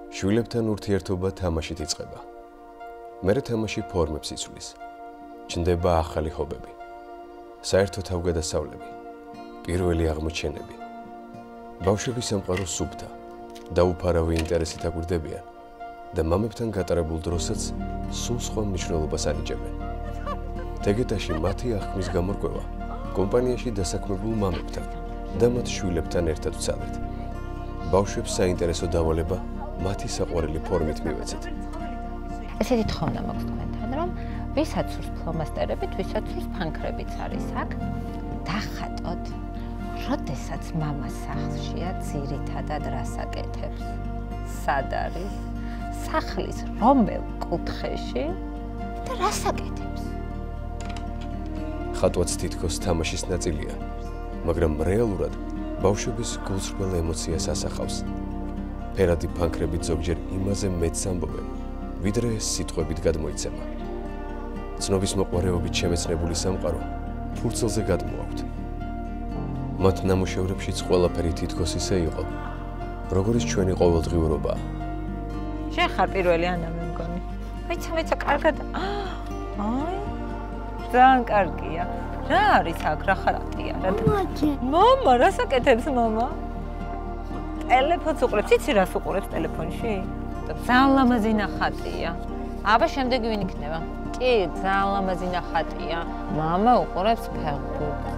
შვილებთან ურთიერთობა თამაშით იწყება. მერე თამაში ფორმებს იცვლის. ჩნდება ახალი ჰობები. საერთო თავგადასავლები. პირველი აღმოჩენები. ბავშვები სამყარო სუფთა და უფარავი ინტერესით აგვირდებიან და მამებთან გატარებულ დროსაც სულ სხვა მნიშვნელობას ანიჭებენ. თეგეტაში მათი აღქმის გამორკვევა კომპანიაში დასაქმებულ მამებთან და მათ შვილებთან ერთად ვცადეთ. ბავშვებს საინტერესო დავალება მათი საყვარელი ფორმით მივეცეთ. ესეთი თხოვნა მაქვს თქვენთან, რომ ვისაც სურს ფლომასტერებით, ვისაც სურს ფანქრებიც არის აქ, დახატოთ, როდესაც მამა სახლშია, ძირითადად რას აკეთებს, სად არის, სახლის რომელ კუთხეში და რას აკეთებს. ხატვაც თითქოს თამაშის ნაწილია, მაგრამ რეალურად ბავშვების გულსრგვალ ემოციას ასახავს. ფერადი ფანქრებით ზოგჯერ იმაზე მეც ამბობენ, ვიდრე ეს სიტყვებით გადმოიცემა. ცნობის მოყვარეობით შემეცნებული სამყარო ფურცელზე გადმოაქვთ. მათ ნამუშევრებშიც ყველაფერი თითქოს ისე იყო, როგორც ჩვენი ყოველდღიურობაა. შენ ხარ პირველი ანა მე მგონი. ვიცა კარგად. აი. ძალიან კარგია. რა არის აქ, რა ხარატია? მამა, რას აკეთებს მამა? ტელეფონს უყურებს, იცი რას უყურებს ტელეფონში? ძალიან ლამაზი ნახატია. აბა შემდეგ ვინ იქნება? კი, ძალიან ლამაზი ნახატია. მამა უყურებს ფეხბურთს.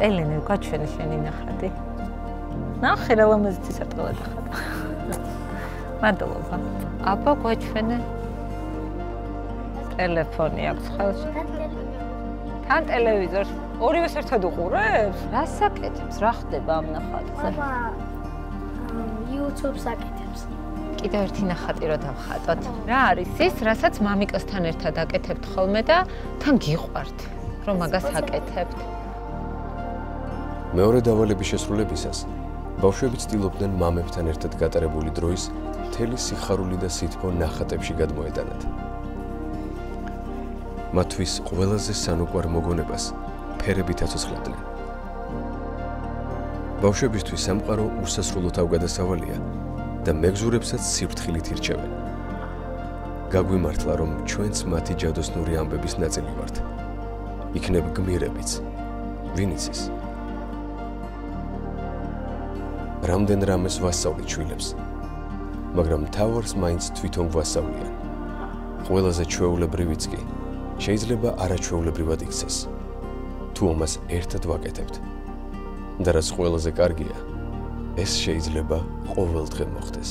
ელენე, გაჩვენე შენი ნახატი. ნახე რა ლამაზი ცისარტყელა ნახატა. მადლობა. აბა გაჩვენე. ტელეფონი აქვს ხელში. თან ტელევიზორს ორივეს ერთად უყურებს? რას აკეთებს? რა ხდება ამ ნახატზე? YouTube-ს აკეთებს. კიდევ ერთი ნახატი რო დავხატოთ. რა არის ის, რასაც მამიკოსთან ერთად აკეთებთ ხოლმე და თან გიყვართ, რომ მაგას აკეთებთ? მეორე დავალების შესრულებისას ბავშვები ცდილობდნენ მამებთან ერთად გატარებული დროის მთელი სიხარული და სითბო ნახატებში გადმოეტანათ. მათთვის ყველაზე სანუკვარ მოგონებას ფერებით აცოცხლდნენ. ბავშვებისთვის სამყარო უსასრულო თავგადასავალია და მეგზურებსაც სიფრთხილით ირჩევენ. გაგვიმართლა, რომ ჩვენც მათი ჯადოსნური ამბების ნაწილი ვართ. იქნებ გმირებიც, ვინ იცის? რამდენ რამეს ვასწავლით შვილებს, მაგრამ მთავარს მაინც თვითონ გვასწავლიან. ყველაზე ჩვეულებრივიც კი შეიძლება არაჩვეულებრივად იქცეს, თუ ამას ერთად ვაკეთებთ. და რაც ყველაზე კარგია, ეს შეიძლება ყოველდღე მოხდეს.